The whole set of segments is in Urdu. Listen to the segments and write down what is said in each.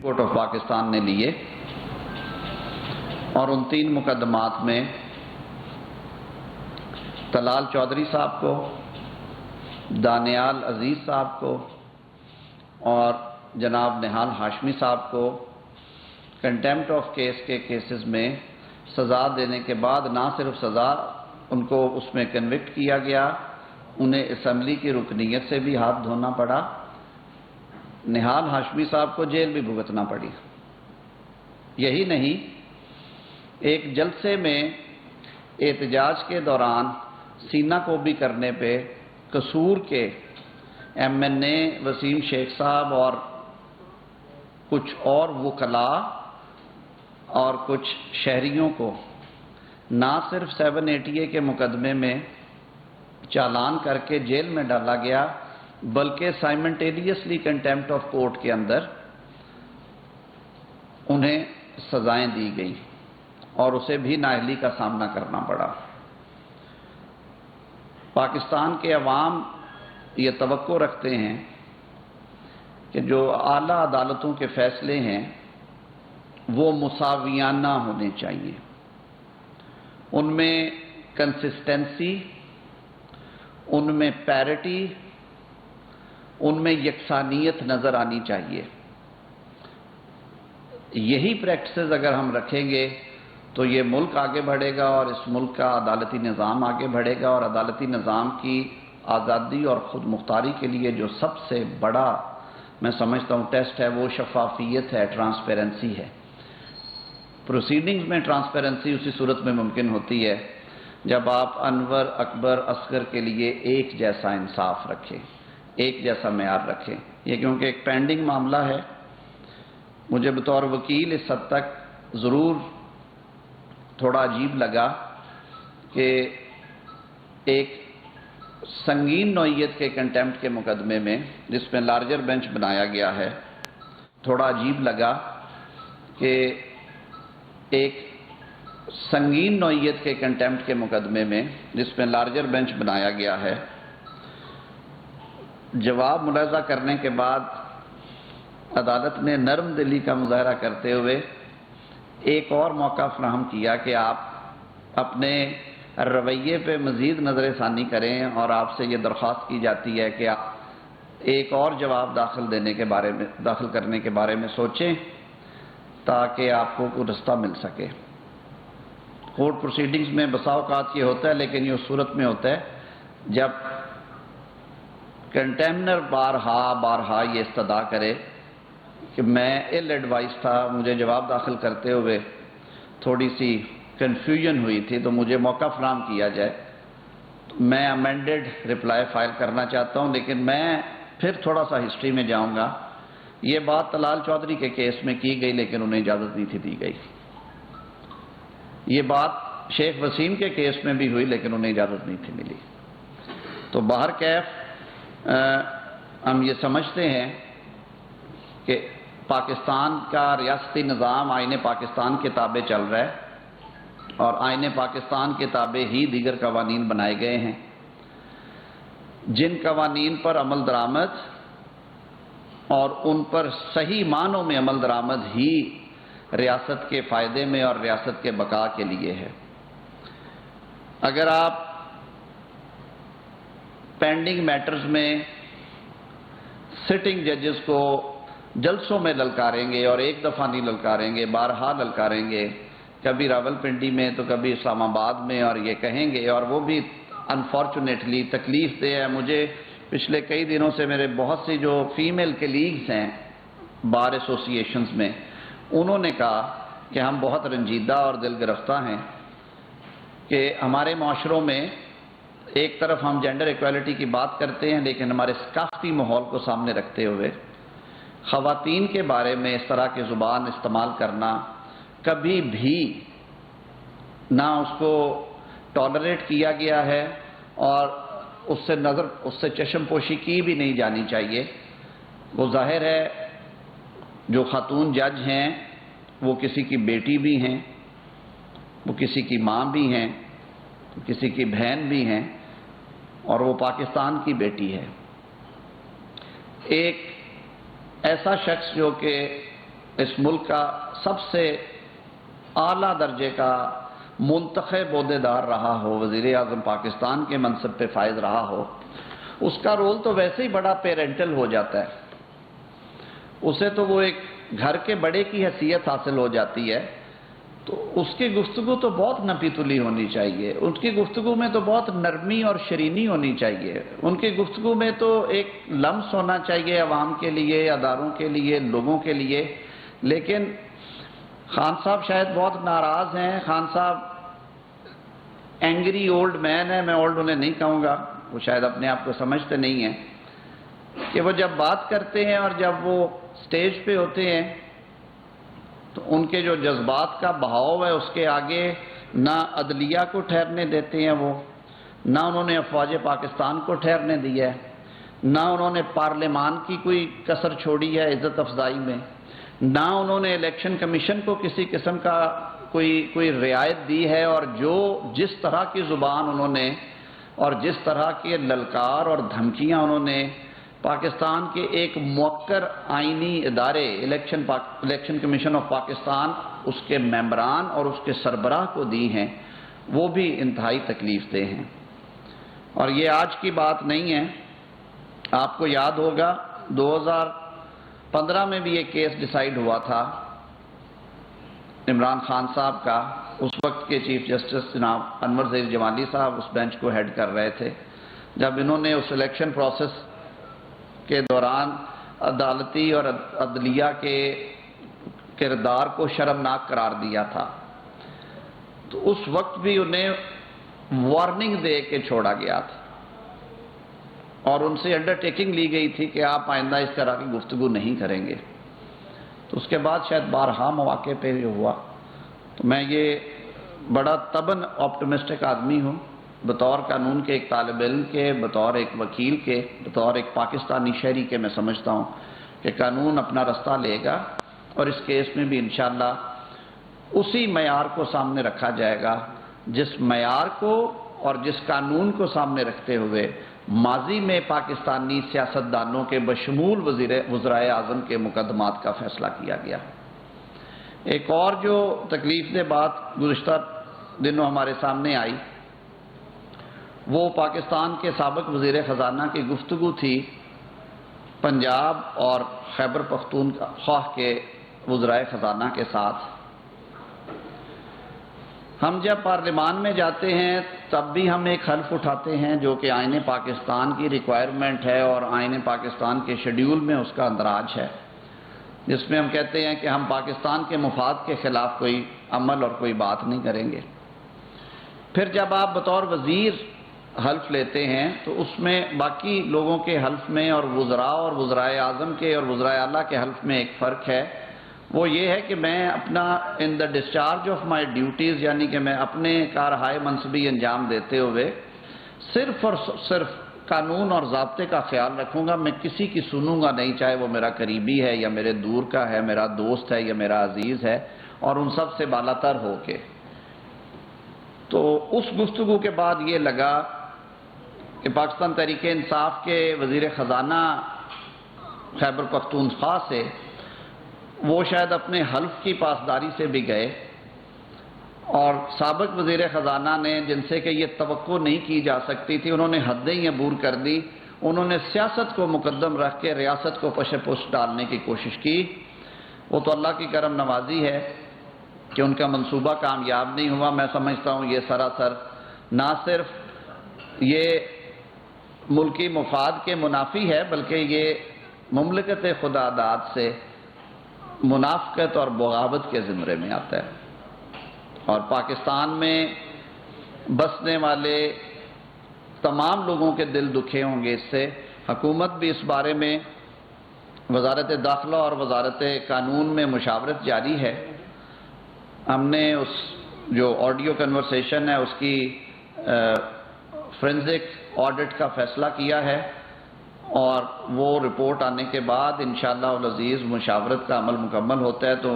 کورٹ آف پاکستان نے لیے اور ان 3 مقدمات میں طلال چودھری صاحب کو، دانیال عزیز صاحب کو اور جناب نہال ہاشمی صاحب کو کنٹیمپٹ آف کیس کے کیسز میں سزا دینے کے بعد نہ صرف سزا ان کو اس میں کنوکٹ کیا گیا، انہیں اسمبلی کی رکنیت سے بھی ہاتھ دھونا پڑا، نہال ہاشمی صاحب کو جیل بھی بھگتنا پڑی۔ یہی نہیں، ایک جلسے میں احتجاج کے دوران سینہ کوبی کرنے پہ قصور کے ایم این اے وسیم شیخ صاحب اور کچھ اور وکلاء اور کچھ شہریوں کو نہ صرف 780 کے مقدمے میں چالان کر کے جیل میں ڈالا گیا، بلکہ سائمنٹینیسلی کنٹیمپٹ آف کورٹ کے اندر انہیں سزائیں دی گئیں اور اسے بھی نااہلی کا سامنا کرنا پڑا۔ پاکستان کے عوام یہ توقع رکھتے ہیں کہ جو اعلیٰ عدالتوں کے فیصلے ہیں وہ مساویانہ ہونے چاہیے، ان میں کنسسٹنسی، ان میں پیرٹی، ان میں یکسانیت نظر آنی چاہیے۔ یہی پریکٹسز اگر ہم رکھیں گے تو یہ ملک آگے بڑھے گا اور اس ملک کا عدالتی نظام آگے بڑھے گا، اور عدالتی نظام کی آزادی اور خود مختاری کے لیے جو سب سے بڑا میں سمجھتا ہوں ٹیسٹ ہے وہ شفافیت ہے، ٹرانسپیرنسی ہے۔ پروسیڈنگز میں ٹرانسپیرنسی اسی صورت میں ممکن ہوتی ہے جب آپ انور، اکبر، اصغر کے لیے ایک جیسا انصاف رکھیں، ایک جیسا معیار رکھیں۔ یہ کیونکہ ایک پینڈنگ معاملہ ہے، مجھے بطور وکیل اس حد تک ضرور تھوڑا عجیب لگا کہ ایک سنگین نوعیت کے کنٹیمپٹ کے مقدمے میں جس میں لارجر بینچ بنایا گیا ہے، تھوڑا عجیب لگا کہ ایک سنگین نوعیت کے کنٹیمپٹ کے مقدمے میں جس میں لارجر بینچ بنایا گیا ہے، جواب ملاحظہ کرنے کے بعد عدالت نے نرم دلی کا مظاہرہ کرتے ہوئے ایک اور موقع فراہم کیا کہ آپ اپنے رویے پہ مزید نظر ثانی کریں، اور آپ سے یہ درخواست کی جاتی ہے کہ آپ ایک اور جواب داخل کرنے کے بارے میں سوچیں تاکہ آپ کو کوئی رستہ مل سکے۔ کورٹ پروسیڈنگز میں بسا اوقات یہ ہوتا ہے، لیکن یہ اس صورت میں ہوتا ہے جب کنٹیمنر بارہا یہ استدعا کرے کہ میں ایل ایڈوائز تھا، مجھے جواب داخل کرتے ہوئے تھوڑی سی کنفیوژن ہوئی تھی، تو مجھے موقع فراہم کیا جائے۔ میں امینڈڈ رپلائی فائل کرنا چاہتا ہوں، لیکن میں پھر تھوڑا سا ہسٹری میں جاؤں گا۔ یہ بات طلال چودھری کے کیس میں کی گئی، لیکن انہیں اجازت نہیں تھی دی گئی۔ یہ بات شیخ وسیم کے کیس میں بھی ہوئی، لیکن انہیں اجازت نہیں تھی ملی۔ تو بہرکیف ہم یہ سمجھتے ہیں کہ پاکستان کا ریاستی نظام آئین پاکستان کے تابع چل رہا ہے، اور آئین پاکستان کے تابع ہی دیگر قوانین بنائے گئے ہیں۔ جن قوانین پر عمل درآمد اور ان پر صحیح معنوں میں عمل درآمد ہی ریاست کے فائدے میں اور ریاست کے بقا کے لیے ہے۔ اگر آپ پینڈنگ میٹرز میں سٹنگ ججز کو جلسوں میں للکاریں گے، اور ایک دفعہ نہیں للکاریں گے، بارہا للکاریں گے، کبھی راولپنڈی میں تو کبھی اسلام آباد میں، اور یہ کہیں گے، اور وہ بھی انفارچونیٹلی تکلیف دہ ہے۔ مجھے پچھلے کئی دنوں سے میرے بہت سی جو فیمیل کلیگز ہیں بار ایسوسی ایشنز میں، انہوں نے کہا کہ ہم بہت رنجیدہ اور دل گرفتہ ہیں کہ ہمارے معاشروں میں ایک طرف ہم جینڈر ایکویلٹی کی بات کرتے ہیں، لیکن ہمارے ثقافتی ماحول کو سامنے رکھتے ہوئے خواتین کے بارے میں اس طرح کی زبان استعمال کرنا کبھی بھی نہ اس کو ٹالریٹ کیا گیا ہے، اور اس سے چشم پوشی کی بھی نہیں جانی چاہیے۔ وہ ظاہر ہے جو خاتون جج ہیں وہ کسی کی بیٹی بھی ہیں، وہ کسی کی ماں بھی ہیں، کسی کی بہن بھی ہیں، اور وہ پاکستان کی بیٹی ہے۔ ایک ایسا شخص جو کہ اس ملک کا سب سے اعلیٰ درجے کا منتخب عہدیدار رہا ہو، وزیر اعظم پاکستان کے منصب پہ فائز رہا ہو، اس کا رول تو ویسے ہی بڑا پیرنٹل ہو جاتا ہے، اسے تو وہ ایک گھر کے بڑے کی حیثیت حاصل ہو جاتی ہے، تو اس کی گفتگو تو بہت نپی تلی ہونی چاہیے، ان کی گفتگو میں تو بہت نرمی اور شرینی ہونی چاہیے، ان کی گفتگو میں تو ایک لمس ہونا چاہیے عوام کے لیے، اداروں کے لیے، لوگوں کے لیے۔ لیکن خان صاحب شاید بہت ناراض ہیں، خان صاحب اینگری اولڈ مین ہے، میں اولڈ انہیں نہیں کہوں گا، وہ شاید اپنے آپ کو سمجھتے نہیں ہیں کہ وہ جب بات کرتے ہیں اور جب وہ سٹیج پہ ہوتے ہیں تو ان کے جو جذبات کا بہاؤ ہے اس کے آگے نہ عدلیہ کو ٹھہرنے دیتے ہیں، وہ نہ انہوں نے افواج پاکستان کو ٹھہرنے دیا ہے، نہ انہوں نے پارلیمان کی کوئی کسر چھوڑی ہے عزت افزائی میں، نہ انہوں نے الیکشن کمیشن کو کسی قسم کا کوئی رعایت دی ہے، اور جس طرح کی زبان انہوں نے اور جس طرح کے للکار اور دھمکیاں انہوں نے پاکستان کے ایک موقر آئینی ادارے الیکشن کمیشن آف پاکستان، اس کے ممبران اور اس کے سربراہ کو دی ہیں، وہ بھی انتہائی تکلیف دہ ہیں۔ اور یہ آج کی بات نہیں ہے، آپ کو یاد ہوگا 2015 میں بھی ایک کیس ڈیسائیڈ ہوا تھا عمران خان صاحب کا، اس وقت کے چیف جسٹس جناب انور ظہیر جمالی صاحب اس بینچ کو ہیڈ کر رہے تھے، جب انہوں نے اس الیکشن پروسیس کے دوران عدالتی اور عدلیہ کے کردار کو شرمناک قرار دیا تھا، تو اس وقت بھی انہیں وارننگ دے کے چھوڑا گیا تھا اور ان سے انڈرٹیکنگ لی گئی تھی کہ آپ آئندہ اس طرح کی گفتگو نہیں کریں گے۔ تو اس کے بعد شاید بارہا مواقع پہ یہ ہوا۔ تو میں یہ بڑا طبعاً آپٹمسٹک آدمی ہوں، بطور قانون کے ایک طالب علم کے، بطور ایک وکیل کے، بطور ایک پاکستانی شہری کے، میں سمجھتا ہوں کہ قانون اپنا رستہ لے گا، اور اس کیس میں بھی انشاءاللہ اسی معیار کو سامنے رکھا جائے گا جس معیار کو اور جس قانون کو سامنے رکھتے ہوئے ماضی میں پاکستانی سیاستدانوں کے بشمول وزرائے اعظم کے مقدمات کا فیصلہ کیا گیا۔ ایک اور جو تکلیف دہ بات گزشتہ دنوں ہمارے سامنے آئی، وہ پاکستان کے سابق وزیر خزانہ کی گفتگو تھی پنجاب اور خیبر پختونخوا کے وزرائے خزانہ کے ساتھ۔ ہم جب پارلیمان میں جاتے ہیں تب بھی ہم ایک حلف اٹھاتے ہیں جو کہ آئین پاکستان کی ریکوائرمنٹ ہے اور آئین پاکستان کے شیڈیول میں اس کا اندراج ہے، جس میں ہم کہتے ہیں کہ ہم پاکستان کے مفاد کے خلاف کوئی عمل اور کوئی بات نہیں کریں گے۔ پھر جب آپ بطور وزیر حلف لیتے ہیں تو اس میں باقی لوگوں کے حلف میں اور وزراء اور وزرائے اعظم کے اور وزرائے اعلیٰ کے حلف میں ایک فرق ہے، وہ یہ ہے کہ میں اپنا ان the discharge of my duties, یعنی کہ میں اپنے کارہائے منصبی انجام دیتے ہوئے صرف اور صرف قانون اور ضابطے کا خیال رکھوں گا، میں کسی کی سنوں گا نہیں، چاہے وہ میرا قریبی ہے یا میرے دور کا ہے، میرا دوست ہے یا میرا عزیز ہے، اور ان سب سے بالا تر ہو کے۔ تو اس گفتگو کے بعد یہ لگا کہ پاکستان تحریک انصاف کے وزیر خزانہ خیبر پختونخوا سے وہ شاید اپنے حلف کی پاسداری سے بھی گئے، اور سابق وزیر خزانہ نے جن سے کہ یہ توقع نہیں کی جا سکتی تھی، انہوں نے حدیں ہی عبور کر دی، انہوں نے سیاست کو مقدم رکھ کے ریاست کو پش پشت ڈالنے کی کوشش کی۔ وہ تو اللہ کی کرم نوازی ہے کہ ان کا منصوبہ کامیاب نہیں ہوا۔ میں سمجھتا ہوں یہ سراسر نہ صرف یہ ملکی مفاد کے منافی ہے، بلکہ یہ مملکت خدا داد سے منافقت اور بغاوت کے زمرے میں آتا ہے، اور پاکستان میں بسنے والے تمام لوگوں کے دل دکھے ہوں گے اس سے۔ حکومت بھی اس بارے میں وزارت داخلہ اور وزارت قانون میں مشاورت جاری ہے۔ ہم نے اس جو آڈیو کنورسیشن ہے اس کی فورینزک آڈٹ کا فیصلہ کیا ہے، اور وہ رپورٹ آنے کے بعد انشاءاللہ العزیز مشاورت کا عمل مکمل ہوتا ہے تو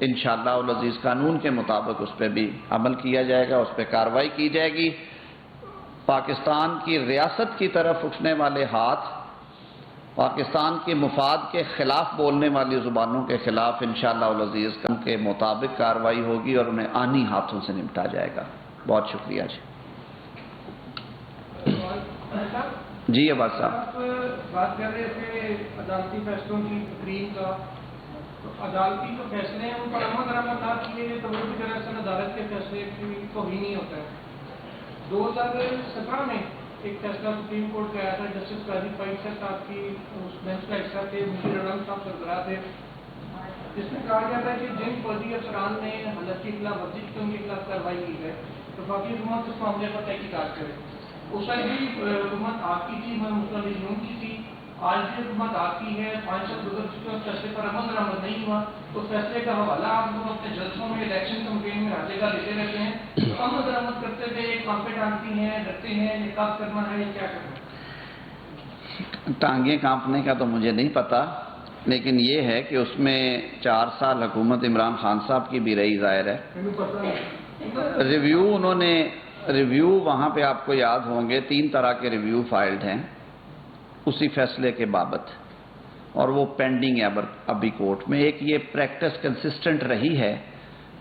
انشاءاللہ العزیز قانون کے مطابق اس پہ بھی عمل کیا جائے گا، اس پہ کارروائی کی جائے گی۔ پاکستان کی ریاست کی طرف اٹھنے والے ہاتھ پاکستان کے مفاد کے خلاف بولنے والی زبانوں کے خلاف انشاءاللہ العزیز کے مطابق کارروائی ہوگی اور انہیں آنی ہاتھوں سے نمٹا جائے گا. بہت شکریہ جی. جی عباس صاحب آپ بات کر رہے تھے عدالتی فیصلوں کی تقریم کا. عدالتی جو فیصلے ہیں ان پر عمل درآمد نہ کیے گئے تو وہ بھی دراصل عدالت کے فیصلے کی توہین نہیں ہوتا ہے. 2017 میں ایک فیصلہ سپریم کورٹ کا آیا تھا. جسٹس قاضی فائد صاحب کی اس بینچ کا حصہ تھے, مشیر اعظم صاحب سربراہ تھے, جس میں کہا گیا تھا کہ جن فوجی افسران نے حالت کی خلاف ورزی کی ان کے خلاف کارروائی کی ہے تو باقی حکومت اس معاملے پر تحقیقات کرے. اس وقت بھی حکومت آپ کی تھی, مسلم لیگ نون کی تھی. آج بھی حکومت آپ کی ہے. 5 سال گزر چکے اس فیصلے پر عمل درآمد نہیں ہوا. اس فیصلے کا حوالہ آپ لوگ اپنے جلسوں میں, الیکشن کمپین میں ہر جگہ لیتے رہتے ہیں. عمل درآمد کرتے ہوئے ایک کانپے ٹانگتی ہیں, ڈرتے ہیں, یہ کب کرنا ہے, یہ کیا کرنا ہے؟ ٹانگیں کانپنے کا تو مجھے نہیں پتا, لیکن یہ ہے کہ اس میں 4 سال حکومت عمران خان صاحب کی بھی رہی ظاہر ہے. ریویو وہاں پہ آپ کو یاد ہوں گے 3 طرح کے ریویو فائلڈ ہیں اسی فیصلے کے بابت, اور وہ پینڈنگ ہے ابھی کورٹ میں. ایک یہ پریکٹس کنسسٹنٹ رہی ہے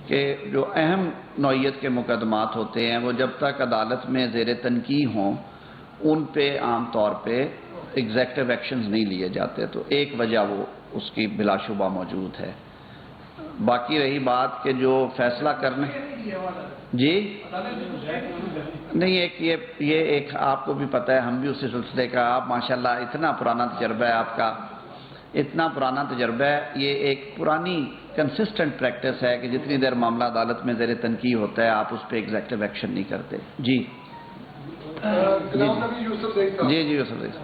کہ جو اہم نوعیت کے مقدمات ہوتے ہیں وہ جب تک عدالت میں زیر تنقید ہوں ان پہ عام طور پہ ایگزیکٹو ایکشنز نہیں لیے جاتے. تو ایک وجہ وہ اس کی بلا شبہ موجود ہے. باقی رہی بات کہ جو فیصلہ کرنے جی نہیں, یہ ایک آپ کو بھی پتہ ہے, ہم بھی اسی سلسلے کا, آپ ماشاءاللہ اتنا پرانا تجربہ ہے آپ کا, اتنا پرانا تجربہ ہے. یہ ایک پرانی کنسسٹنٹ پریکٹس ہے کہ جتنی دیر معاملہ عدالت میں زیر تنقید ہوتا ہے آپ اس پہ ایگزیکٹو ایکشن نہیں کرتے. جی یوسف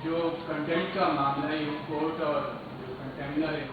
جو کنٹینٹ کا معاملہ ہے, کورٹ اور جو کنٹینر ہے